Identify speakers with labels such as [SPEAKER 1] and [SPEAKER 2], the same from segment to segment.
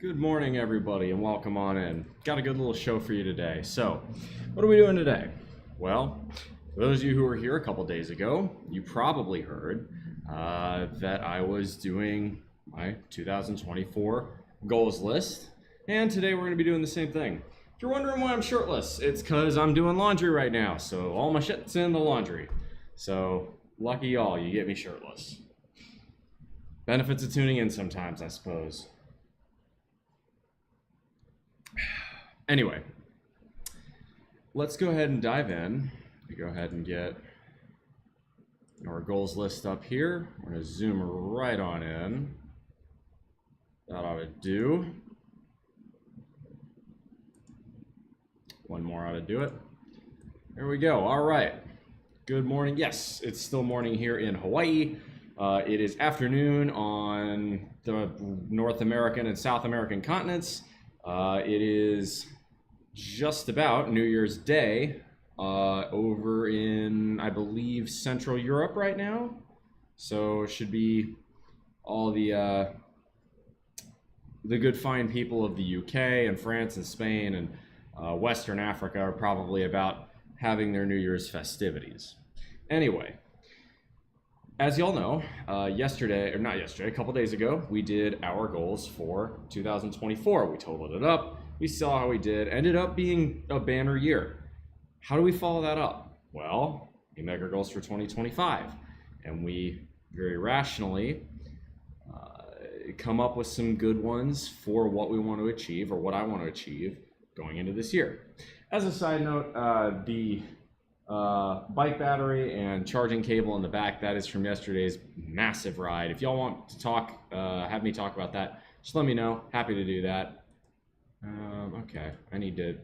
[SPEAKER 1] Good morning, everybody, and welcome on in. Got a good little show for you today. So, what are we doing today? Well, for those of you who were here a couple days ago, you probably heard that I was doing my 2024 goals list, and today we're going to be doing the same thing. If you're wondering why I'm shirtless, it's because I'm doing laundry right now, so all my shit's in the laundry. So, lucky y'all, you get me shirtless. Benefits of tuning in sometimes, I suppose. Anyway, let's go ahead and dive in. We go ahead and get our goals list up here. We're going to zoom right on in. That ought to do. One more ought to do it. There we go. All right. Good morning. Yes, it's still morning here in Hawaii. It is afternoon on the North American and South American continents. It is just about New Year's Day over in, I believe, Central Europe right now. So it should be all the good fine people of the UK and France and Spain and Western Africa are probably about having their New Year's festivities. Anyway, as y'all know, a couple days ago, we did our goals for 2024. We totaled it up. We saw how we did. Ended up being a banner year. How do we follow that up? Well, we make our goals for 2025. And we very rationally come up with some good ones for what we want to achieve or what I want to achieve going into this year. As a side note, the bike battery and charging cable in the back, that is from yesterday's massive ride. If y'all want to talk, have me talk about that, just let me know. Happy to do that. Okay, I need to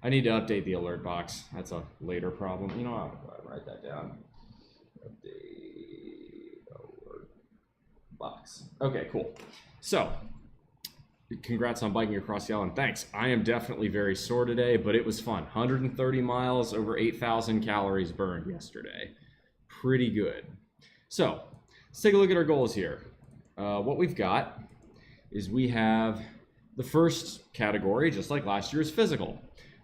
[SPEAKER 1] update the alert box. That's a later problem. You know, I'll write that down. Update alert box. Okay, cool. So, congrats on biking across the island. Thanks. I am definitely very sore today, but it was fun. 130 miles, over 8,000 calories burned yesterday. Pretty good. So, let's take a look at our goals here. What we've got is we have the first category, just like last year, is physical.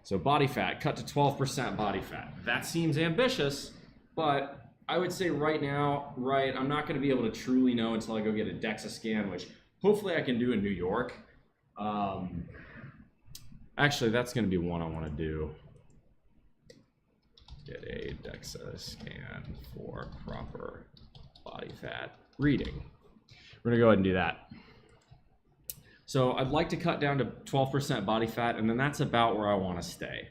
[SPEAKER 1] So body fat, cut to 12% body fat. That seems ambitious, but I would say right now, I'm not going to be able to truly know until I go get a DEXA scan, which hopefully I can do in New York. Actually, that's going to be one I want to do. Get a DEXA scan for proper body fat reading. We're going to go ahead and do that. So I'd like to cut down to 12% body fat, and then that's about where I want to stay.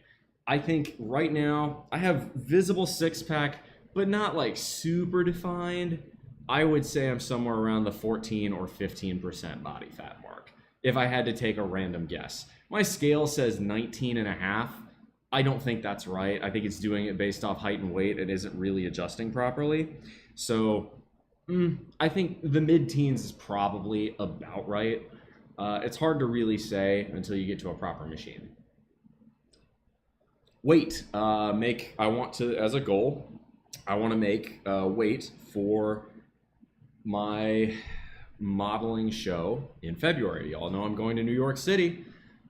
[SPEAKER 1] I think right now I have visible six-pack, but not like super defined. I would say I'm somewhere around the 14 or 15% body fat mark, if I had to take a random guess. My scale says 19 and a half. I don't think that's right. I think it's doing it based off height and weight. It isn't really adjusting properly. So I think the mid-teens is probably about right. It's hard to really say until you get to a proper machine. Weight, I want to make weight for my modeling show in February. Y'all know I'm going to New York City.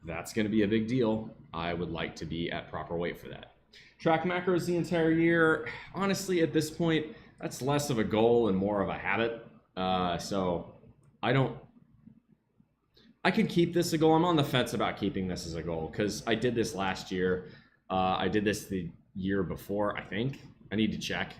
[SPEAKER 1] That's going to be a big deal. I would like to be at proper weight for that. Track macros the entire year. Honestly, at this point, that's less of a goal and more of a habit. So I can keep this a goal. I'm on the fence about keeping this as a goal because I did this last year. I did this the year before, I think. I need to check.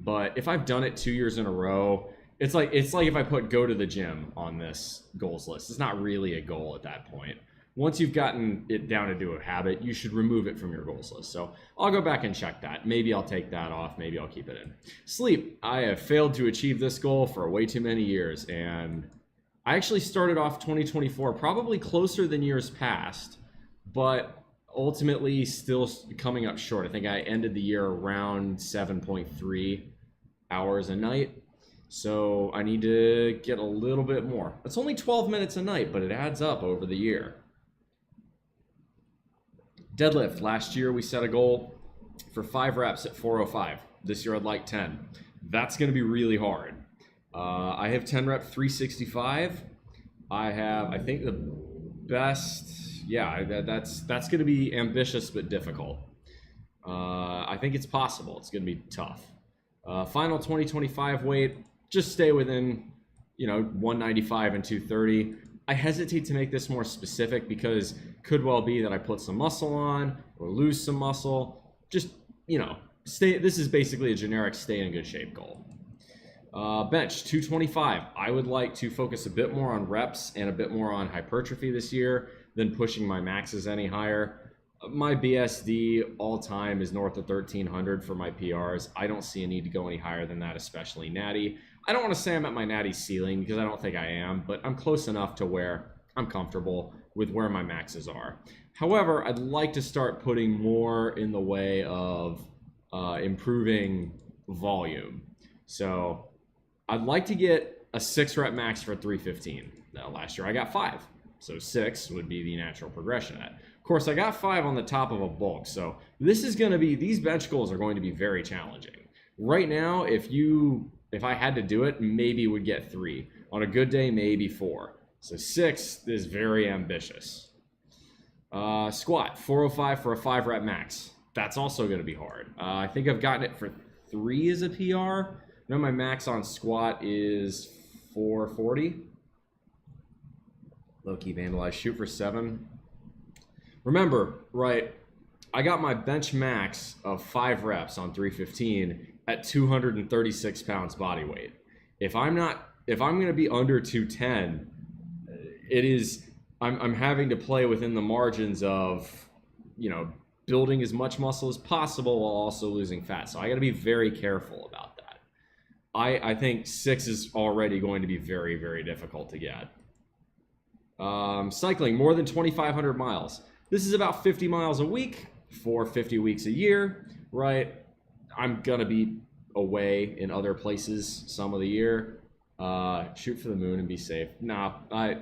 [SPEAKER 1] But if I've done it 2 years in a row, it's like if I put go to the gym on this goals list. It's not really a goal at that point. Once you've gotten it down to do a habit, you should remove it from your goals list. So I'll go back and check that. Maybe I'll take that off. Maybe I'll keep it in. Sleep. I have failed to achieve this goal for way too many years, and I actually started off 2024 probably closer than years past, but ultimately still coming up short. I think I ended the year around 7.3 hours a night. So I need to get a little bit more. It's only 12 minutes a night, but it adds up over the year. Deadlift. Last year we set a goal for 5 reps at 405. This year I'd like 10. That's going to be really hard. I have 10 rep 365. I think the best, yeah, that's going to be ambitious but difficult. I think it's possible. It's going to be tough. Final 2025 weight, just stay within, 195 and 230. I hesitate to make this more specific because could well be that I put some muscle on or lose some muscle. Just, stay. This is basically a generic stay in good shape goal. Bench 225. I would like to focus a bit more on reps and a bit more on hypertrophy this year than pushing my maxes any higher. My BSD all time is north of 1300 for my PRs. I don't see a need to go any higher than that, especially natty. I don't want to say I'm at my natty ceiling because I don't think I am, but I'm close enough to where I'm comfortable with where my maxes are. However, I'd like to start putting more in the way of improving volume. So I'd like to get a 6 rep max for 315. Now, last year I got 5, so 6 would be the natural progression of that. Of course, I got 5 on the top of a bulk, so these bench goals are going to be very challenging. Right now, if I had to do it, maybe would get 3. On a good day, maybe 4. So 6 is very ambitious. Squat, 405 for a 5 rep max. That's also going to be hard. I think I've gotten it for 3 as a PR. Now my max on squat is 440. Low-key vandalize, shoot for 7. Remember, right, I got my bench max of 5 reps on 315 at 236 pounds body weight. If I'm going to be under 210, I'm having to play within the margins of, building as much muscle as possible while also losing fat. So I got to be very careful about that. I think 6 is already going to be very, very difficult to get. Cycling, more than 2,500 miles. This is about 50 miles a week for 50 weeks a year, right? I'm going to be away in other places some of the year. Shoot for the moon and be safe. I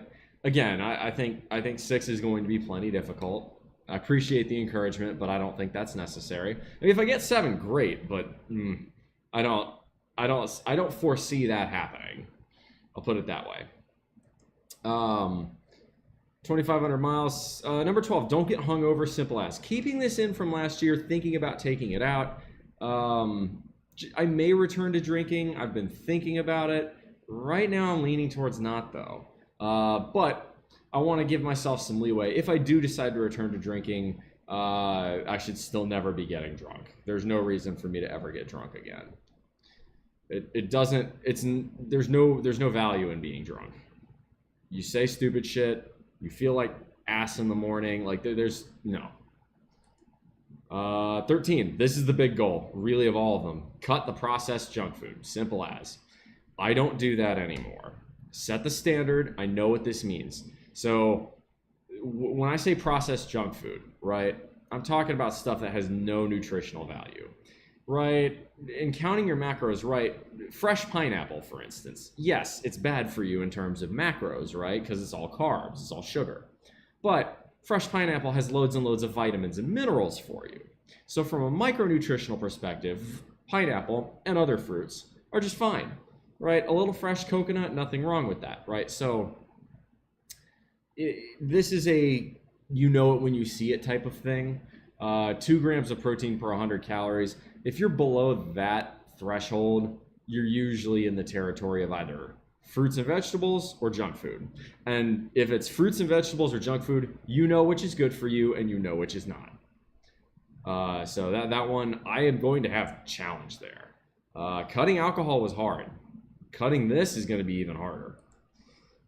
[SPEAKER 1] think 6 is going to be plenty difficult. I appreciate the encouragement, but I don't think that's necessary. I mean, if I get 7, great, but I don't foresee that happening. I'll put it that way. 2,500 miles. Number 12, don't get hungover, simple as. Keeping this in from last year, thinking about taking it out. I may return to drinking. I've been thinking about it. Right now, I'm leaning towards not, though. But I want to give myself some leeway. If I do decide to return to drinking, I should still never be getting drunk. There's no reason for me to ever get drunk again. There's no value in being drunk. You say stupid shit. You feel like ass in the morning. Like there's no. 13. This is the big goal, really, of all of them. Cut the processed junk food. Simple as. I don't do that anymore. Set the standard. I know what this means. So when I say processed junk food, right, I'm talking about stuff that has no nutritional value, right? In counting your macros, right, fresh pineapple, for instance, yes, it's bad for you in terms of macros, right, because it's all carbs, it's all sugar. But fresh pineapple has loads and loads of vitamins and minerals for you. So from a micronutritional perspective, pineapple and other fruits are just fine, right? A little fresh coconut, nothing wrong with that, right? So this is a you know it when you see it type of thing. 2 grams of protein per 100 calories. If you're below that threshold, you're usually in the territory of either fruits and vegetables or junk food. And if it's fruits and vegetables or junk food, you know which is good for you and you know which is not. So that one, I am going to have challenge there. Cutting alcohol was hard. Cutting this is going to be even harder.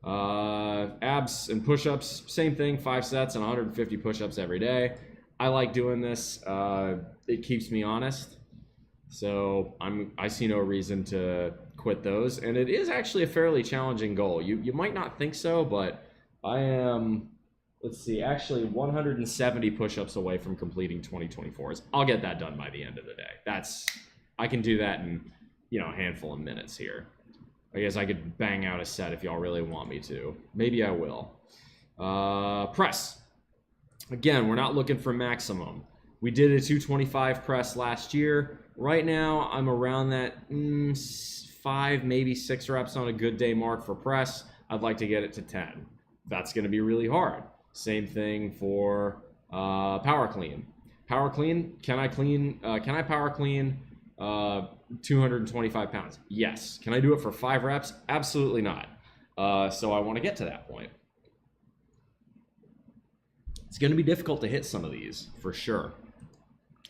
[SPEAKER 1] Abs and push-ups, same thing, 5 sets and 150 push-ups every day. I like doing this. It keeps me honest. So I see no reason to quit those. And it is actually a fairly challenging goal. You might not think so, but I am, actually 170 push-ups away from completing 2024s. I'll get that done by the end of the day. I can do that in, a handful of minutes here. I guess I could bang out a set if y'all really want me to. Maybe I will. Press. Again, we're not looking for maximum. We did a 225 press last year. Right now, I'm around that 5, maybe 6 reps on a good day mark for press. I'd like to get it to 10. that's going to be really hard. Same thing for power clean. Power clean, can I power clean 225 pounds? Yes. Can I do it for 5 reps? Absolutely not. So I want to get to that point. It's going to be difficult to hit some of these for sure.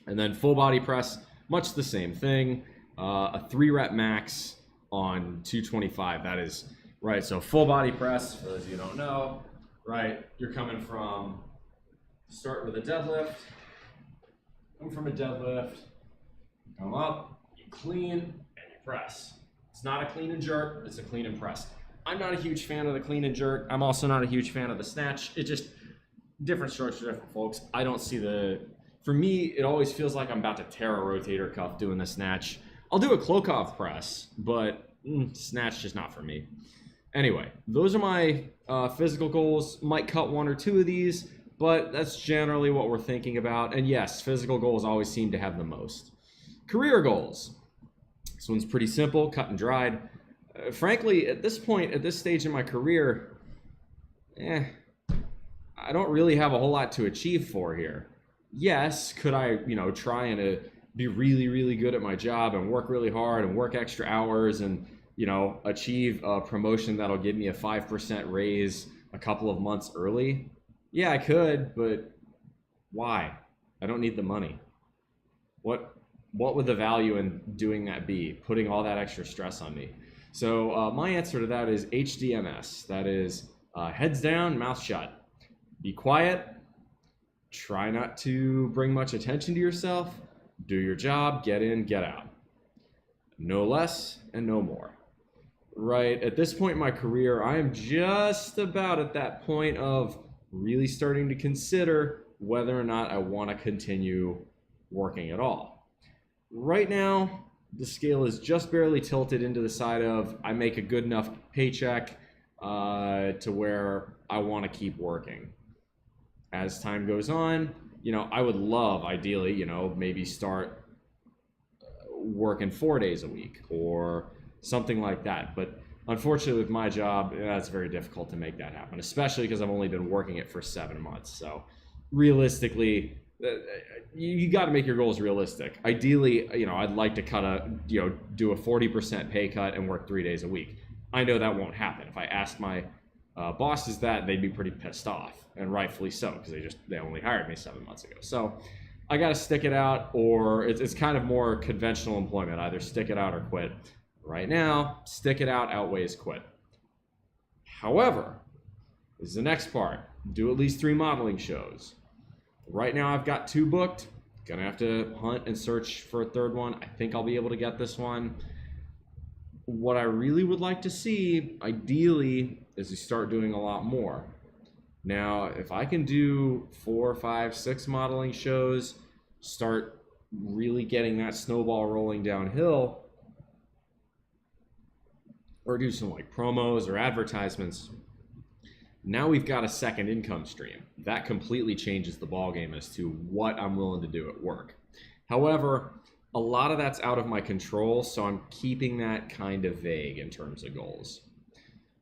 [SPEAKER 1] And then full body press, much the same thing. A 3 rep max on 225. That is right. So full body press, for those of you who don't know, right? You're coming from, start with a deadlift. Come from a deadlift, come up, you clean, and you press. It's not a clean and jerk, it's a clean and press. I'm not a huge fan of the clean and jerk. I'm also not a huge fan of the snatch. It just, different strokes for different folks. I don't see for me, it always feels like I'm about to tear a rotator cuff doing the snatch. I'll do a Klokov press, but snatch just not for me. Anyway, those are my physical goals. Might cut 1 or 2 of these, but that's generally what we're thinking about. And yes, physical goals always seem to have the most. Career goals. This one's pretty simple, cut and dried. Frankly, at this point, at this stage in my career, I don't really have a whole lot to achieve for here. Yes, could I, try and be really, really good at my job and work really hard and work extra hours and, achieve a promotion that'll give me a 5% raise a couple of months early? Yeah, I could, but why? I don't need the money. What would the value in doing that be? Putting all that extra stress on me. So my answer to that is HDMS. That is heads down, mouth shut. Be quiet. Try not to bring much attention to yourself. Do your job, get in, get out. No less and no more. Right, at this point in my career, I am just about at that point of really starting to consider whether or not I want to continue working at all. Right now, the scale is just barely tilted into the side of I make a good enough paycheck to where I want to keep working. As time goes on, I would love, ideally, maybe start working 4 days a week or something like that. But unfortunately, with my job, that's very difficult to make that happen, especially because I've only been working it for 7 months. So realistically, you got to make your goals realistic. Ideally, I'd like to do a 40% pay cut and work 3 days a week. I know that won't happen. If I asked my bosses that, they'd be pretty pissed off, and rightfully so, because they only hired me 7 months ago. So I got to stick it out, or it's kind of more conventional employment, either stick it out or quit. Right now, stick it out outweighs quit. However, this is the next part. Do at least 3 modeling shows. Right now I've got 2 booked. Gonna have to hunt and search for a 3rd one. I think I'll be able to get this one. What I really would like to see, ideally, is we start doing a lot more. Now, if I can do 4, 5, 6 modeling shows, start really getting that snowball rolling downhill, or do some like promos or advertisements, now we've got a second income stream. That completely changes the ballgame as to what I'm willing to do at work. However, a lot of that's out of my control, so I'm keeping that kind of vague in terms of goals.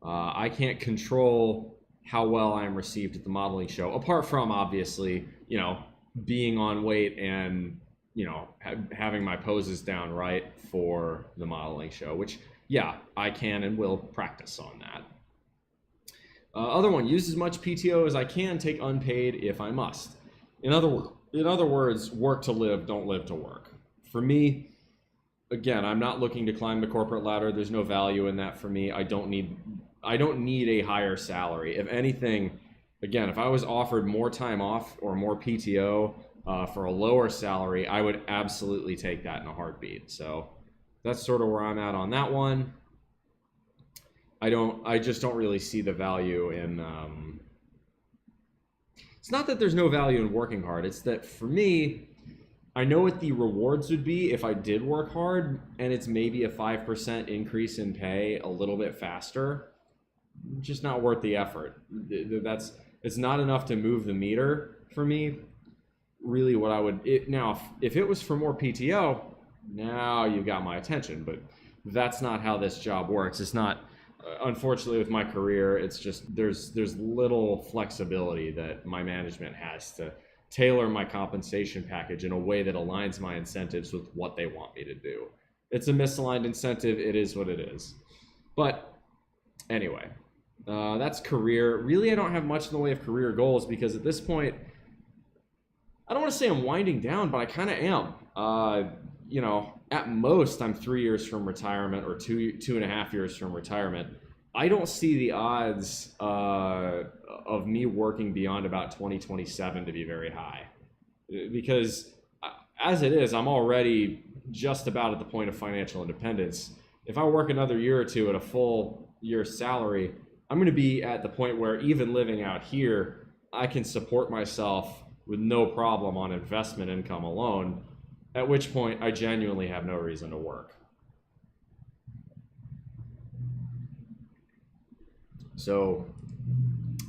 [SPEAKER 1] I can't control how well I'm received at the modeling show, apart from obviously, being on weight and, having my poses down right for the modeling show, which, yeah, I can and will practice on that. Other one, use as much PTO as I can, take unpaid if I must. In other words, work to live, don't live to work. For me, again, I'm not looking to climb the corporate ladder. There's no value in that for me. I don't need a higher salary. If anything, again, if I was offered more time off or more PTO for a lower salary, I would absolutely take that in a heartbeat. So that's sort of where I'm at on that one. I just don't really see the value in, it's not that there's no value in working hard. It's that for me, I know what the rewards would be if I did work hard, and it's maybe a 5% increase in pay a little bit faster. Just not worth the effort. It's not enough to move the meter for me. Really what I would, if it was for more PTO, now you got my attention, but that's not how this job works. It's not unfortunately, with my career, it's just there's little flexibility that my management has to tailor my compensation package in a way that aligns my incentives with what they want me to do. It's a misaligned incentive. It is what it is. But anyway, that's career. Really, I don't have much in the way of career goals because at this point, I don't want to say I'm winding down, but I kind of am. At most, I'm 3 years from retirement or 2.5 years from retirement. I don't see the odds of me working beyond about 2027 to be very high. Because as it is, I'm already just about at the point of financial independence. If I work another year or two at a full year's salary, I'm going to be at the point where even living out here, I can support myself with no problem on investment income alone, at which point I genuinely have no reason to work. So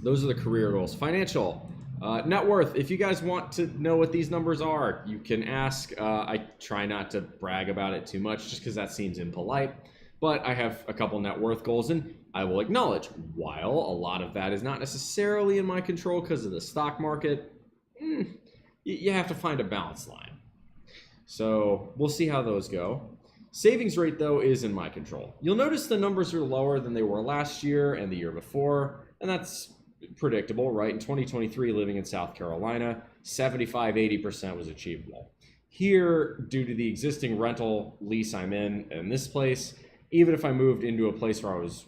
[SPEAKER 1] those are the career goals. Financial. Net worth, if you guys want to know what these numbers are, you can ask. I try not to brag about it too much just because that seems impolite, but I have a couple net worth goals, and I will acknowledge, while a lot of that is not necessarily in my control because of the stock market, you have to find a balance line. So we'll see how those go. Savings rate, though, is in my control. You'll notice the numbers are lower than they were last year and the year before, and that's predictable, right? In 2023, living in South Carolina, 75-80% was achievable. Here, due to the existing rental lease I'm in this place, even if I moved into a place where I was,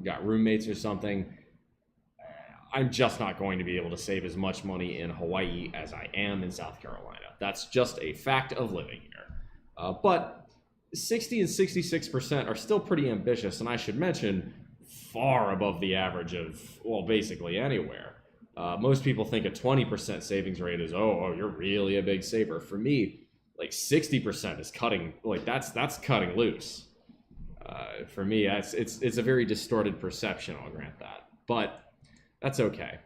[SPEAKER 1] got roommates or something, I'm just not going to be able to save as much money in Hawaii as I am in South Carolina. That's just a fact of living here. But 60 and 66% are still pretty ambitious, and I should mention, far above the average of, well, basically anywhere. Most people think a 20% savings rate is, oh, you're really a big saver. For me, like 60% is cutting, like that's cutting loose. For me, it's a very distorted perception, I'll grant that. But that's okay.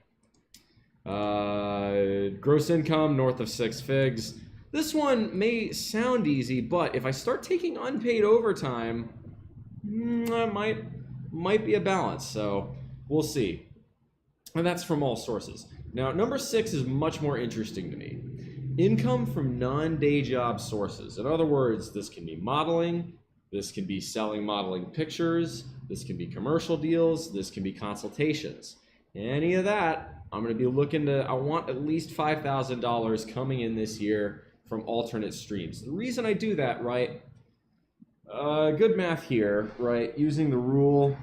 [SPEAKER 1] Gross income north of 6 figs. This one may sound easy, but if I start taking unpaid overtime, I might be a balance. So we'll see. And that's from all sources. Now, number 6 is much more interesting to me. Income from non-day job sources. In other words, this can be modeling, this can be selling modeling pictures, this can be commercial deals, this can be consultations. Any of that, I'm going to be looking to, I want at least $5,000 coming in this year from alternate streams. The reason I do that, right, good math here, right, using the rule,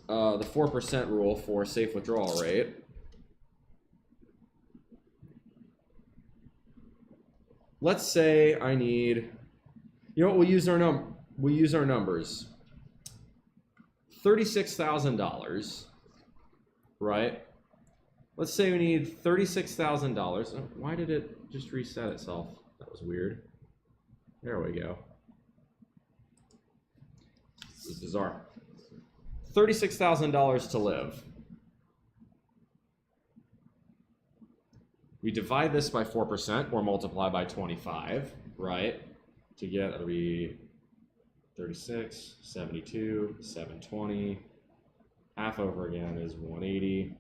[SPEAKER 1] the 4% rule for safe withdrawal rate. Let's say I need, you know what, we'll use our numbers. $36,000, right? Let's say we need $36,000. Why did it just reset itself? That was weird. There we go. This is bizarre. $36,000 to live. We divide this by 4% or multiply by 25, right? To get, it'll be 36, 72, 720. Half over again is 180.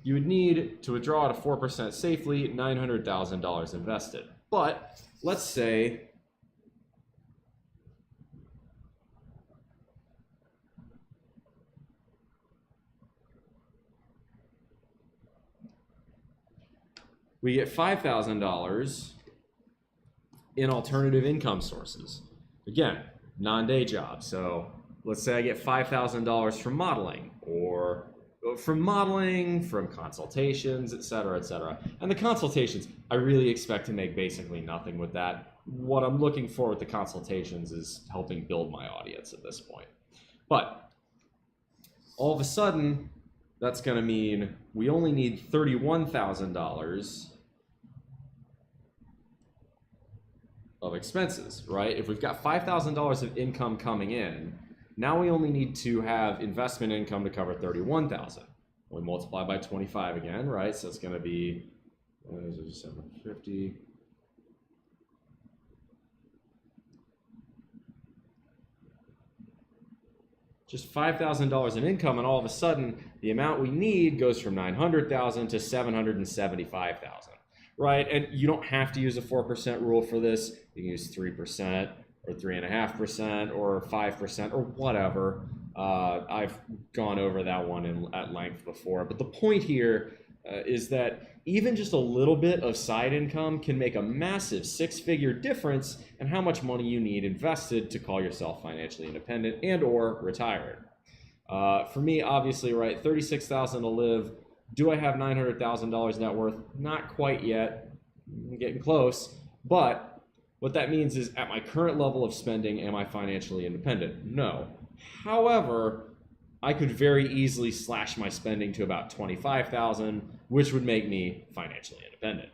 [SPEAKER 1] You would need to withdraw at a 4% safely, $900,000 invested. But let's say we get $5,000 in alternative income sources. Again, non-day job. So let's say I get $5,000 from modeling, or from consultations, et cetera, et cetera. And the consultations, I really expect to make basically nothing with that. What I'm looking for with the consultations is helping build my audience at this point. But all of a sudden, that's going to mean we only need $31,000 of expenses, right? If we've got $5,000 of income coming in, now we only need to have investment income to cover $31,000. We multiply by 25 again, right? So it's going to be 750. just $5,000 in income, and all of a sudden the amount we need goes from $900,000 to $775,000, right? And you don't have to use a 4% rule for this. You can use 3% or 3.5% or 5% or whatever. I've gone over that one at length before, but the point here is that even just a little bit of side income can make a massive six-figure difference in how much money you need invested to call yourself financially independent and or retired. For me, obviously, right, $36,000 to live. Do I have $900,000 net worth? Not quite yet. I'm getting close. But what that means is, at my current level of spending, am I financially independent? No. However, I could very easily slash my spending to about $25,000, which would make me financially independent.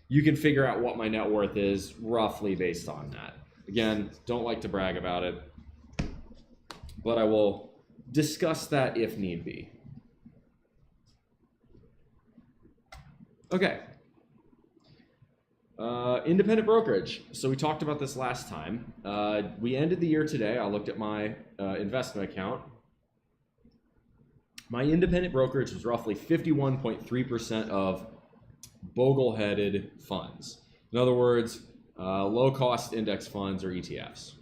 [SPEAKER 1] You can figure out what my net worth is roughly based on that. Again, don't like to brag about it, but I will discuss that if need be. Okay. Independent brokerage. So we talked about this last time. We ended the year today. I looked at my investment account. My independent brokerage was roughly 51.3% of Bogle-headed funds. In other words, low-cost index funds or ETFs.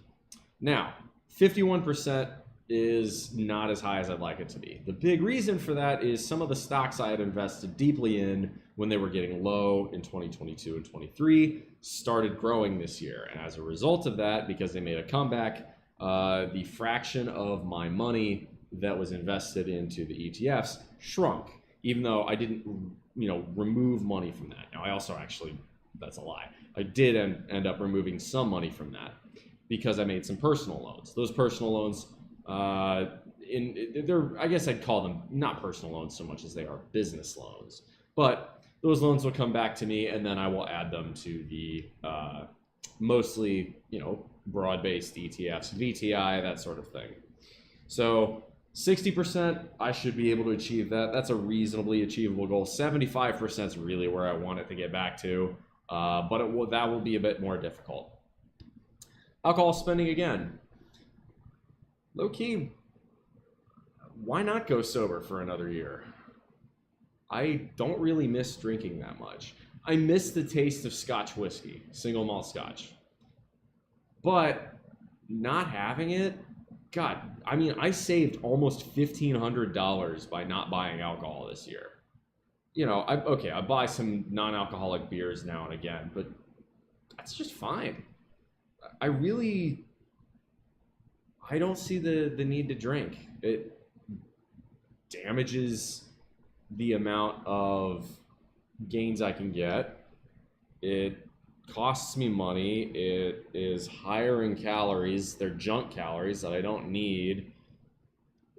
[SPEAKER 1] Now, 51% is not as high as I'd like it to be. The big reason for that is some of the stocks I had invested deeply in when they were getting low in 2022 and 23 started growing this year. And as a result of that, because they made a comeback, the fraction of my money that was invested into the ETFs shrunk, even though I didn't, remove money from that. Now, I also actually, that's a lie. I did end up removing some money from that because I made some personal loans. Those personal loans, I guess I'd call them not personal loans so much as they are business loans. But those loans will come back to me, and then I will add them to the mostly, broad-based ETFs, VTI, that sort of thing. So 60%, I should be able to achieve that. That's a reasonably achievable goal. 75% is really where I want it to get back to, but that will be a bit more difficult. Alcohol spending again. Low key, why not go sober for another year? I don't really miss drinking that much. I miss the taste of Scotch whiskey, single malt Scotch. But not having it, God, I mean, I saved almost $1,500 by not buying alcohol this year. I buy some non-alcoholic beers now and again, but that's just fine. I don't see the need to drink. It damages the amount of gains I can get. It costs me money. It is higher in calories. They're junk calories that I don't need.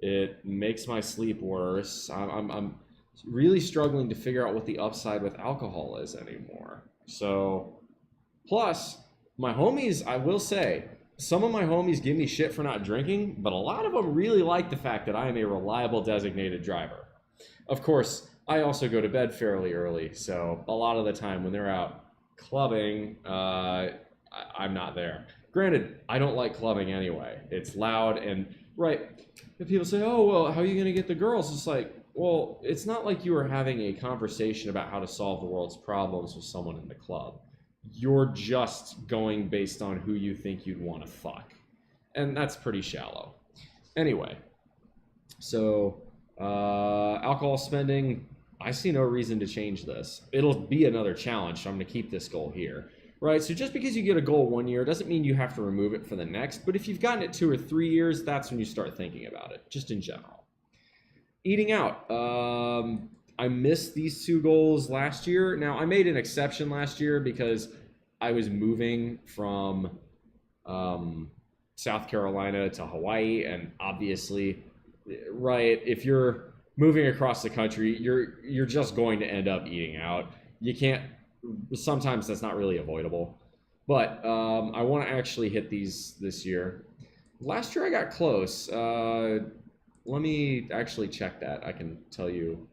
[SPEAKER 1] It makes my sleep worse. I'm really struggling to figure out what the upside with alcohol is anymore. So, plus, my homies, I will say, some of my homies give me shit for not drinking, but a lot of them really like the fact that I am a reliable designated driver. Of course, I also go to bed fairly early, so a lot of the time when they're out clubbing, I'm not there. Granted, I don't like clubbing anyway. It's loud and, right, if people say, oh, well, how are you going to get the girls? It's like, well, it's not like you were having a conversation about how to solve the world's problems with someone in the club. You're just going based on who you think you'd want to fuck. And that's pretty shallow. Anyway, so alcohol spending, I see no reason to change this. It'll be another challenge, so I'm going to keep this goal here. Right, so just because you get a goal 1 year doesn't mean you have to remove it for the next, but if you've gotten it 2 or 3 years, that's when you start thinking about it, just in general. Eating out. I missed these 2 goals last year. Now, I made an exception last year because I was moving from South Carolina to Hawaii, and obviously, right, if you're moving across the country, you're just going to end up eating out. You can't, sometimes that's not really avoidable, but I want to actually hit these this year. Last year I got close. Let me actually check that. I can tell you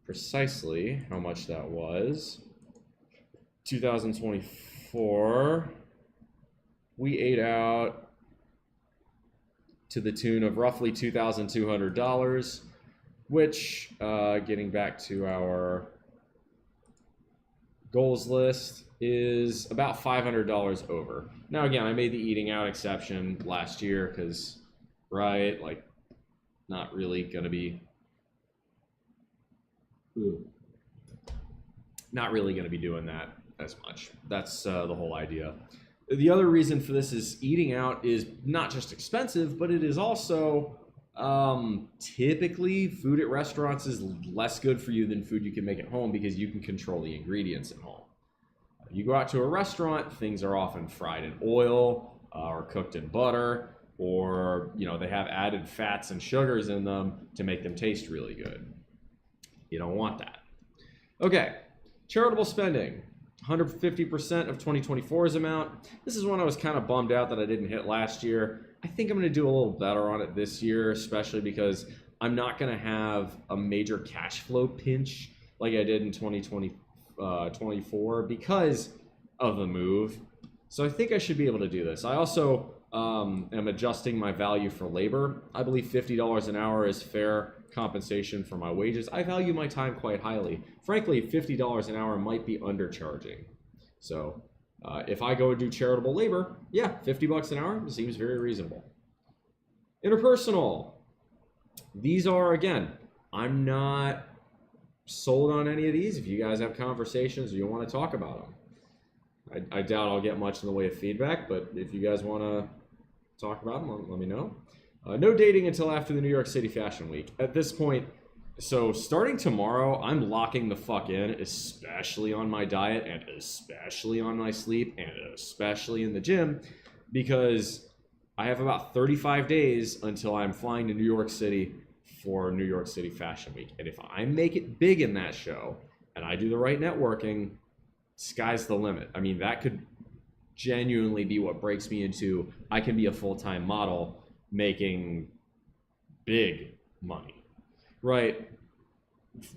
[SPEAKER 1] precisely how much that was. 2024, we ate out to the tune of roughly $2,200, which, getting back to our goals list, is about $500 over. Now, again, I made the eating out exception last year because, right, like, not really going to be doing that as much. That's the whole idea. The other reason for this is eating out is not just expensive, but it is also typically food at restaurants is less good for you than food you can make at home because you can control the ingredients at home. You go out to a restaurant, things are often fried in oil or cooked in butter, or they have added fats and sugars in them to make them taste really good. You don't want that. Okay, charitable spending. 150% of 2024's amount. This is one I was kind of bummed out that I didn't hit last year. I think I'm going to do a little better on it this year, especially because I'm not going to have a major cash flow pinch like I did in 2024 because of the move. So I think I should be able to do this. I also am adjusting my value for labor. I believe $50 an hour is fair compensation for my wages. I value my time quite highly. Frankly, $50 an hour might be undercharging. So if I go and do charitable labor, yeah, $50 an hour seems very reasonable. Interpersonal. These are, again, I'm not sold on any of these. If you guys have conversations or you want to talk about them, I doubt I'll get much in the way of feedback, but if you guys want to talk about them, let me know. No dating until after the New York City Fashion Week. At this point, so starting tomorrow, I'm locking the fuck in, especially on my diet and especially on my sleep and especially in the gym, because I have about 35 days until I'm flying to New York City for New York City Fashion Week. And if I make it big in that show and I do the right networking, sky's the limit. I mean, that could genuinely be what breaks me into I can be a full-time model making big money, right?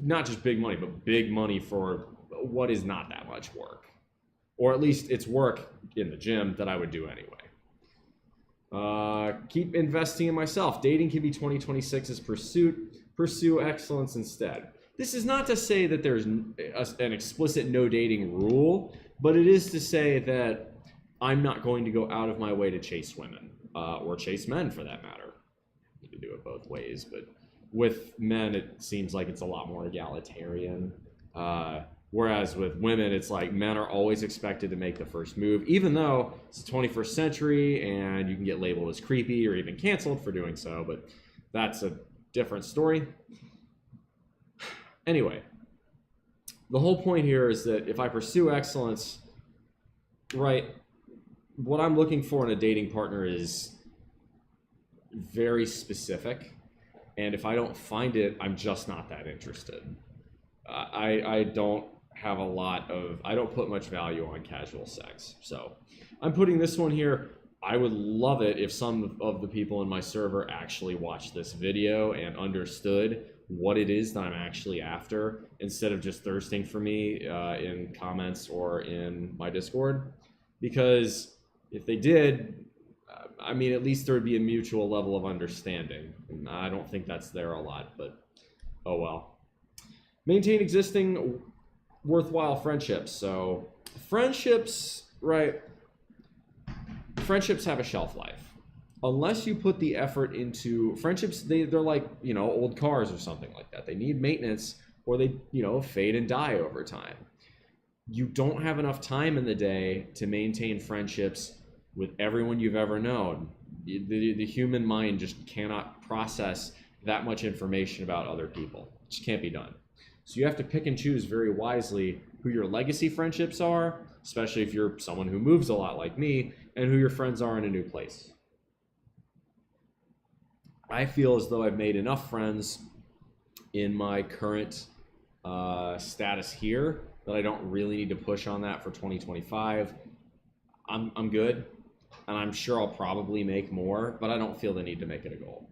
[SPEAKER 1] Not just big money, but big money for what is not that much work, or at least it's work in the gym that I would do anyway. Keep investing in myself. Dating can be 2026's pursuit. Pursue excellence instead. This is not to say that there's an explicit no dating rule, but it is to say that I'm not going to go out of my way to chase women, or chase men for that matter. You can do it both ways, but with men, it seems like it's a lot more egalitarian. Whereas with women, it's like men are always expected to make the first move, even though it's the 21st century and you can get labeled as creepy or even canceled for doing so, but that's a different story. Anyway, the whole point here is that if I pursue excellence, right, what I'm looking for in a dating partner is very specific. And if I don't find it, I'm just not that interested. I don't have I don't put much value on casual sex. So I'm putting this one here. I would love it if some of the people in my server actually watched this video and understood what it is that I'm actually after, instead of just thirsting for me in comments or in my Discord. Because if they did, I mean, at least there would be a mutual level of understanding. And I don't think that's there a lot, but oh well. Maintain existing worthwhile friendships. So friendships, right? Friendships have a shelf life. Unless you put the effort into friendships, they're like, old cars or something like that. They need maintenance, or they, fade and die over time. You don't have enough time in the day to maintain friendships with everyone you've ever known. The human mind just cannot process that much information about other people. It just can't be done. So you have to pick and choose very wisely who your legacy friendships are, especially if you're someone who moves a lot like me, and who your friends are in a new place. I feel as though I've made enough friends in my current status here that I don't really need to push on that for 2025. I'm good, and I'm sure I'll probably make more, but I don't feel the need to make it a goal.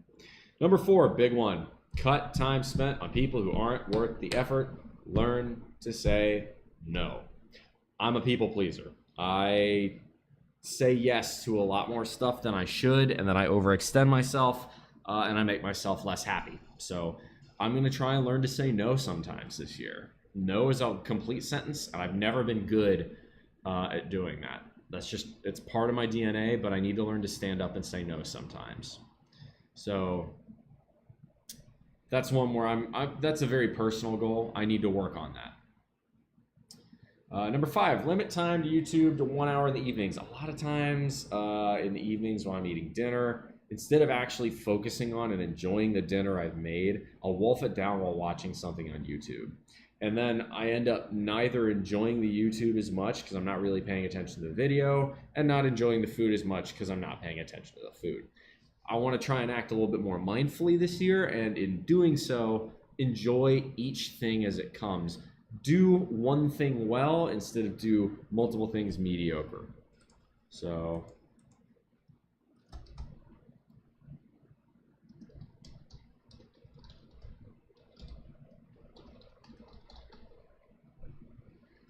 [SPEAKER 1] Number 4, big one. Cut time spent on people who aren't worth the effort. Learn to say no. I'm a people pleaser. I say yes to a lot more stuff than I should, and then I overextend myself, and I make myself less happy. So I'm going to try and learn to say no sometimes this year. No is a complete sentence, and I've never been good at doing that. It's part of my DNA, but I need to learn to stand up and say no sometimes. So that's one where that's a very personal goal. I need to work on that. Number 5, limit time to YouTube to 1 hour in the evenings. A lot of times in the evenings when I'm eating dinner, instead of actually focusing on and enjoying the dinner I've made, I'll wolf it down while watching something on YouTube. And then I end up neither enjoying the YouTube as much because I'm not really paying attention to the video, and not enjoying the food as much because I'm not paying attention to the food. I want to try and act a little bit more mindfully this year, and in doing so, enjoy each thing as it comes. Do one thing well instead of do multiple things mediocre. So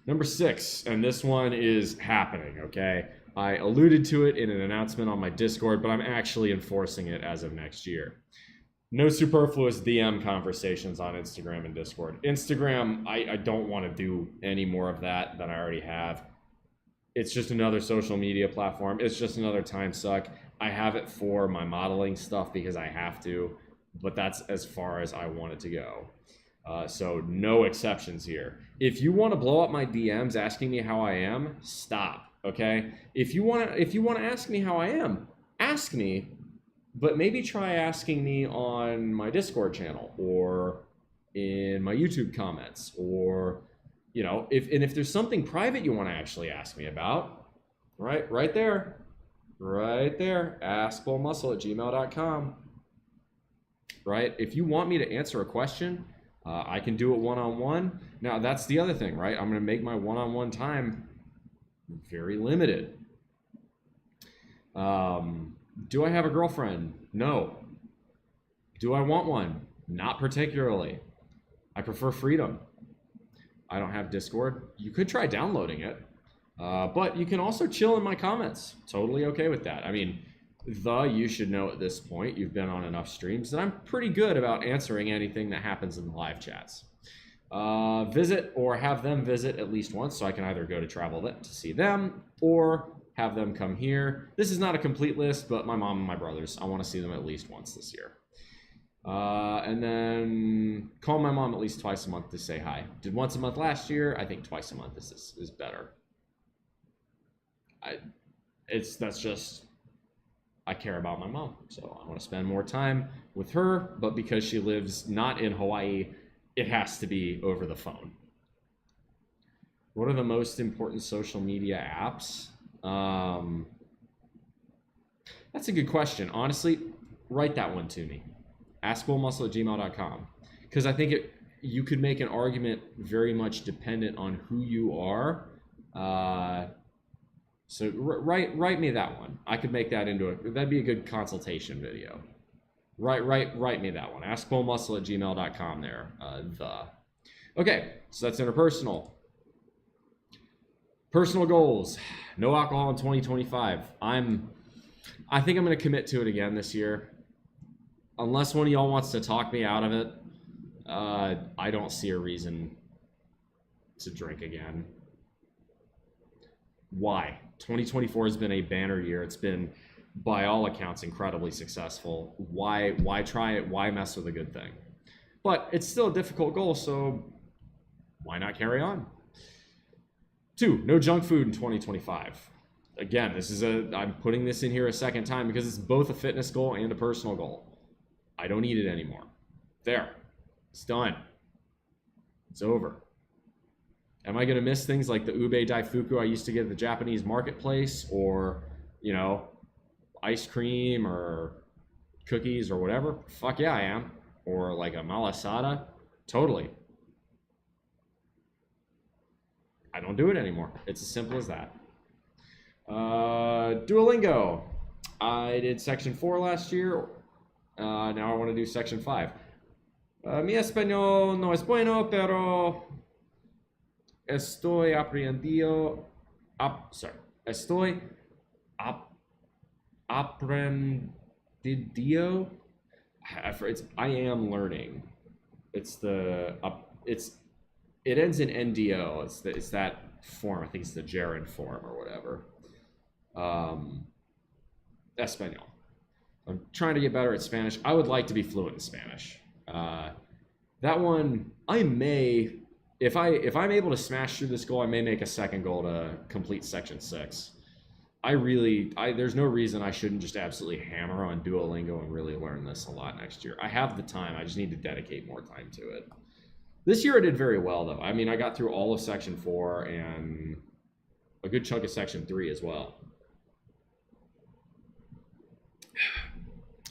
[SPEAKER 1] number 6, and this one is happening, okay? I alluded to it in an announcement on my Discord, but I'm actually enforcing it as of next year. No superfluous DM conversations on Instagram and Discord. Instagram, I don't want to do any more of that than I already have. It's just another social media platform. It's just another time suck. I have it for my modeling stuff because I have to, but that's as far as I want it to go. So no exceptions here. If you want to blow up my DMs asking me how I am, stop, okay? If you want to ask me how I am, ask me. But maybe try asking me on my Discord channel or in my YouTube comments, or, you know, if there's something private you want to actually ask me about, right there, ask BullMuscle@gmail.com. Right? If you want me to answer a question, I can do it one-on-one. Now, that's the other thing, right? I'm going to make my one-on-one time very limited. Do I have a girlfriend? No. Do I want one? Not particularly. I prefer freedom. I don't have Discord. You could try downloading it, but you can also chill in my comments. Totally okay with that. I mean, you should know at this point, you've been on enough streams, that I'm pretty good about answering anything that happens in the live chats. Visit or have them visit at least once, so I can either go to travel to see them or have them come here. This is not a complete list, but my mom and my brothers, I want to see them at least once this year. And then call my mom at least twice a month to say hi. Did once a month last year. I think twice a month is better. I care about my mom, so I want to spend more time with her, but because she lives not in Hawaii, it has to be over the phone. What are the most important social media apps? That's a good question. Honestly, write that one to me. AskBullMuscle@gmail.com, because I think you could make an argument very much dependent on who you are. So write me that one. I could make that that'd be a good consultation video. Write me that one. AskBullMuscle@gmail.com there. Okay, so that's interpersonal. Personal goals. No alcohol in 2025. I think I'm going to commit to it again this year. Unless one of y'all wants to talk me out of it, I don't see a reason to drink again. Why? 2024 has been a banner year. It's been, by all accounts, incredibly successful. Why try it? Why mess with a good thing? But it's still a difficult goal, so why not carry on? 2, no junk food in 2025. Again, I'm putting this in here a second time because it's both a fitness goal and a personal goal. I don't eat it anymore. There. It's done. It's over. Am I going to miss things like the ube daifuku I used to get at the Japanese marketplace, or, you know, ice cream or cookies or whatever? Fuck yeah, I am. Or like a malasada? Totally. I don't do it anymore. It's as simple as that. Duolingo. I did section 4 last year. Now I want to do section 5. Mi español no es bueno, pero estoy op, Aprendidio. It's I am learning. It's the it ends in NDO. It's that form. I think it's the gerund form or whatever. Espanol. I'm trying to get better at Spanish. I would like to be fluent in Spanish. That one, I may, if I'm able to smash through this goal, I may make a second goal to complete section 6. There's no reason I shouldn't just absolutely hammer on Duolingo and really learn this a lot next year. I have the time. I just need to dedicate more time to it. This year I did very well, though. I mean, I got through all of section 4 and a good chunk of section 3 as well.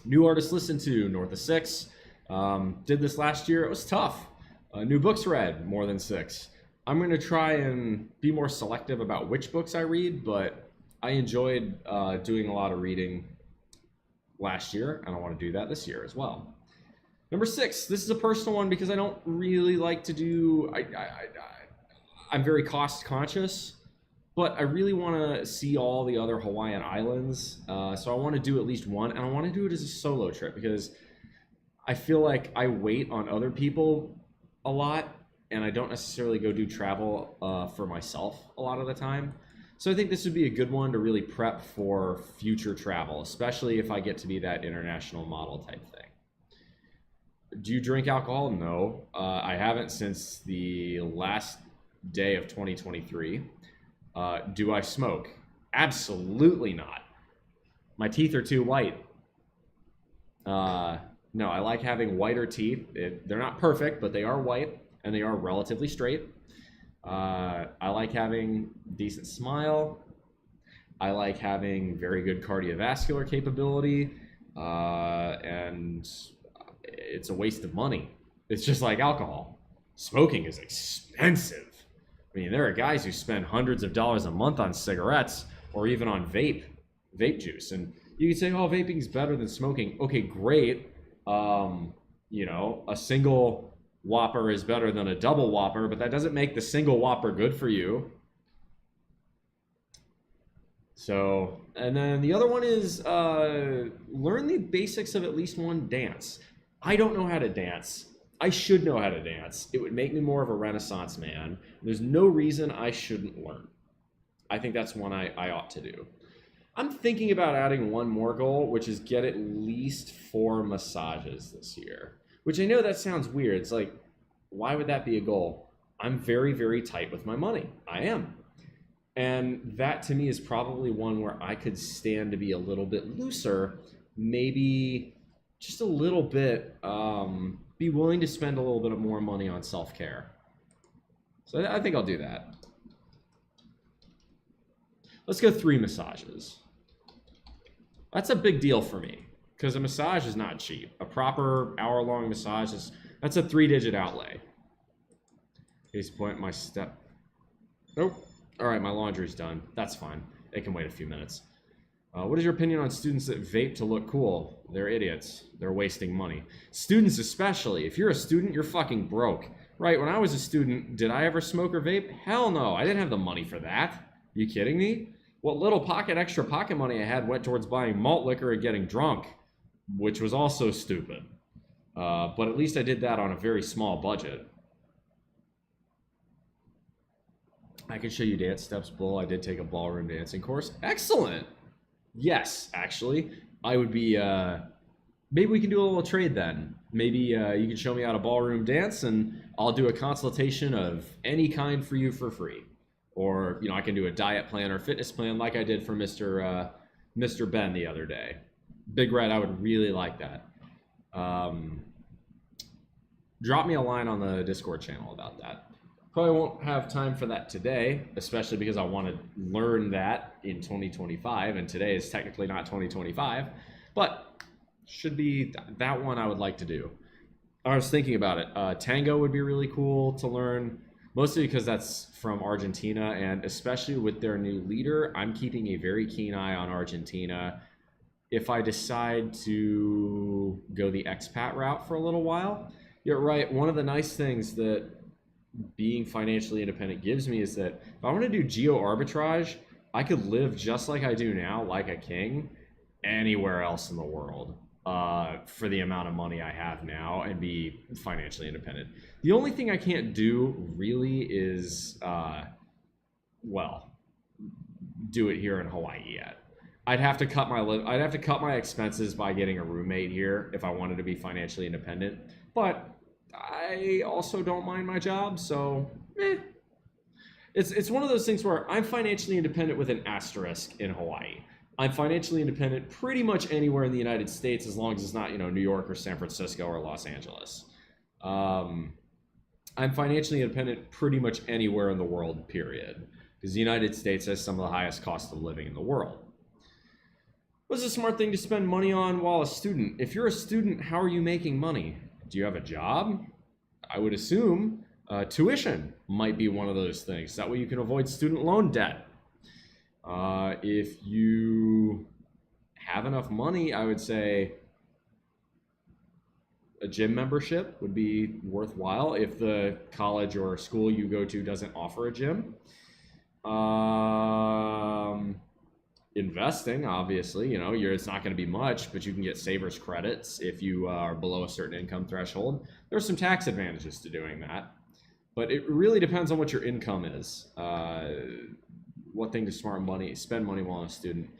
[SPEAKER 1] New artists listened to, north of 6. Did this last year. It was tough. New books read, more than 6. I'm going to try and be more selective about which books I read, but I enjoyed doing a lot of reading last year, and I want to do that this year as well. Number 6, this is a personal one because I don't really like to do, I'm very cost conscious, but I really want to see all the other Hawaiian islands. So I want to do at least one, and I want to do it as a solo trip because I feel like I wait on other people a lot, and I don't necessarily go do travel for myself a lot of the time. So I think this would be a good one to really prep for future travel, especially if I get to be that international model type thing. Do you drink alcohol? No, I haven't since the last day of 2023. Do I smoke? Absolutely not. My teeth are too white. No, I like having whiter teeth. They're not perfect, but they are white and they are relatively straight. I like having a decent smile. I like having very good cardiovascular capability. And it's a waste of money. It's just like alcohol. Smoking is expensive. I mean, there are guys who spend hundreds of dollars a month on cigarettes or even on vape juice. And you can say, oh, vaping is better than smoking. Okay, great. You know, a single Whopper is better than a double Whopper, but that doesn't make the single Whopper good for you. So, and then the other one is learn the basics of at least one dance. I don't know how to dance. I should know how to dance. It would make me more of a Renaissance man. There's no reason I shouldn't learn. I think that's one I ought to do. I'm thinking about adding one more goal, which is get at least 4 massages this year. Which I know that sounds weird. It's like, why would that be a goal? I'm very, very tight with my money. I am. And that to me is probably one where I could stand to be a little bit looser, maybe just a little bit, be willing to spend a little bit more money on self-care. So I think I'll do that. Let's go 3 massages. That's a big deal for me because a massage is not cheap. A proper hour-long massage that's a 3-digit outlay. Case point, my step. Nope. All right, my laundry's done. That's fine. It can wait a few minutes. What is your opinion on students that vape to look cool? They're idiots. They're wasting money. Students especially. If you're a student, you're fucking broke. Right, when I was a student, did I ever smoke or vape? Hell no. I didn't have the money for that. You kidding me? What little extra pocket money I had went towards buying malt liquor and getting drunk, which was also stupid. But at least I did that on a very small budget. I can show you dance steps, Bull. I did take a ballroom dancing course. Excellent. Yes, actually. I would be, maybe we can do a little trade then. Maybe you can show me how to ballroom dance and I'll do a consultation of any kind for you for free. Or, you know, I can do a diet plan or fitness plan like I did for Mr. Ben the other day. Big Red, I would really like that. Drop me a line on the Discord channel about that. Probably won't have time for that today, especially because I want to learn that in 2025, and today is technically not 2025, but should be that one I would like to do. I was thinking about it. Tango would be really cool to learn, mostly because that's from Argentina, and especially with their new leader, I'm keeping a very keen eye on Argentina. If I decide to go the expat route for a little while, you're right. One of the nice things that being financially independent gives me is that if I want to do geo arbitrage, I could live just like I do now, like a king, anywhere else in the world for the amount of money I have now and be financially independent. The only thing I can't do really is, well, do it here in Hawaii yet. I'd have to cut my expenses by getting a roommate here if I wanted to be financially independent. But I also don't mind my job, so It's one of those things where I'm financially independent with an asterisk in Hawaii. I'm financially independent pretty much anywhere in the United States as long as it's not, New York or San Francisco or Los Angeles. I'm financially independent pretty much anywhere in the world, period. Because the United States has some of the highest cost of living in the world. What's a smart thing to spend money on while a student? If you're a student, how are you making money? Do you have a job? I would assume tuition might be one of those things. That way you can avoid student loan debt. If you have enough money, I would say a gym membership would be worthwhile if the college or school you go to doesn't offer a gym. Investing, obviously, it's not going to be much, but you can get savers credits if you are below a certain income threshold. There's some tax advantages to doing that, but it really depends on what your income is. What thing to spend money while a student.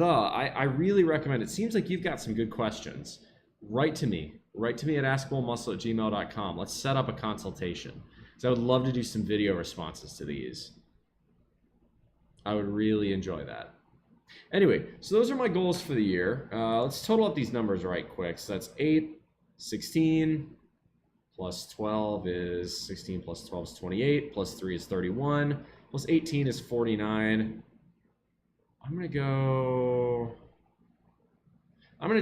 [SPEAKER 1] I really recommend, it seems like you've got some good questions. Write to me at askbullmuscle@gmail.com. Let's set up a consultation. So I would love to do some video responses to these. I would really enjoy that. Anyway, so those are my goals for the year. Let's total up these numbers right quick. So that's 8, 16, plus 12 is 16, plus 12 is 28, plus 3 is 31, plus 18 is 49. I'm going to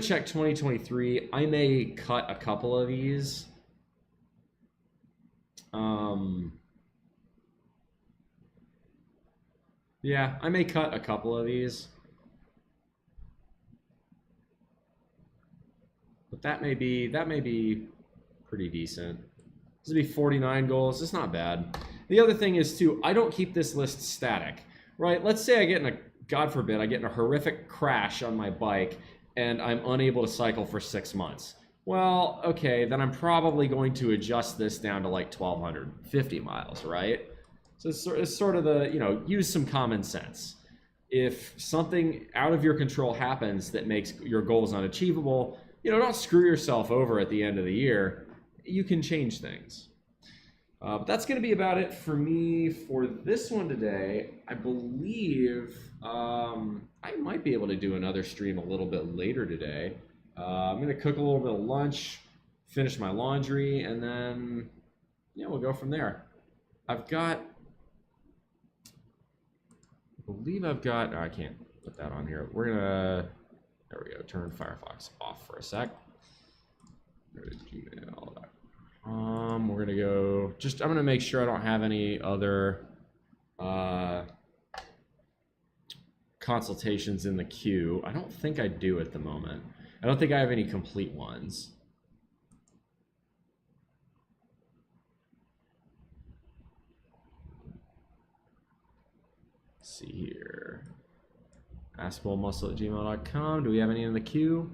[SPEAKER 1] check 2023. I may cut a couple of these. Yeah, I may cut a couple of these. But that may be pretty decent. This would be 49 goals. It's not bad. The other thing is, too, I don't keep this list static, right? Let's say I get in a, God forbid, I get in a horrific crash on my bike and I'm unable to cycle for 6 months. Well, okay, then I'm probably going to adjust this down to like 1,250 miles, right? So it's sort of the, use some common sense. If something out of your control happens that makes your goals unachievable, don't screw yourself over at the end of the year. You can change things. But that's going to be about it for me for this one today. I believe I might be able to do another stream a little bit later today. I'm going to cook a little bit of lunch, finish my laundry, and then we'll go from there. I can't put that on here. There we go, turn Firefox off for a sec. Go to gmail.com. We're going to go, I'm going to make sure I don't have any other consultations in the queue. I don't think I do at the moment. I don't think I have any complete ones. Let's see here. askbullmuscle@gmail.com. Do we have any in the queue?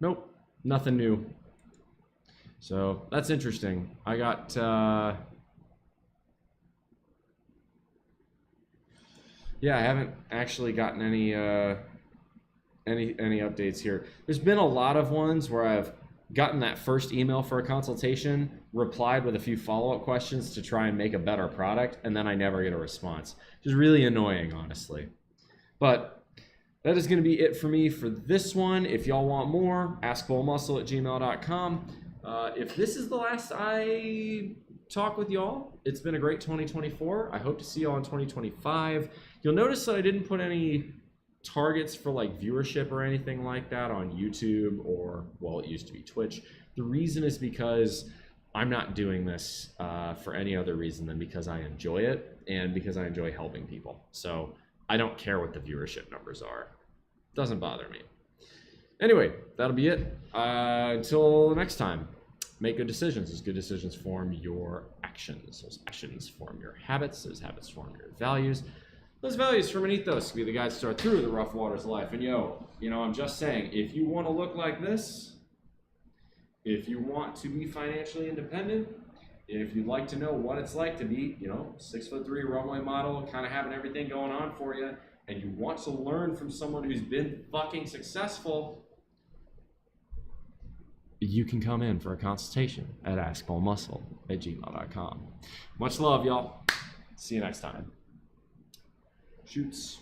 [SPEAKER 1] Nope, nothing new. So that's interesting. I got I haven't actually gotten any updates here. There's been a lot of ones where I've gotten that first email for a consultation, replied with a few follow-up questions to try and make a better product, and then I never get a response. Which is really annoying, honestly. But that is going to be it for me for this one. If y'all want more, askbullmuscle@gmail.com. If this is the last I talk with y'all, it's been a great 2024. I hope to see y'all in 2025. You'll notice that I didn't put any targets for like viewership or anything like that on YouTube or, well, it used to be Twitch. The reason is because I'm not doing this for any other reason than because I enjoy it and because I enjoy helping people. So I don't care what the viewership numbers are. It doesn't bother me. Anyway, that'll be it. Until next time, make good decisions. Those good decisions form your actions. Those actions form your habits. Those habits form your values. Those values form an ethos to be the guide to start through the rough waters of life. And I'm just saying, if you want to look like this, if you want to be financially independent, if you'd like to know what it's like to be, 6'3" runway model, kind of having everything going on for you, and you want to learn from someone who's been fucking successful, you can come in for a consultation at askbullmuscle@gmail.com. Much love, y'all. See you next time. Shoots.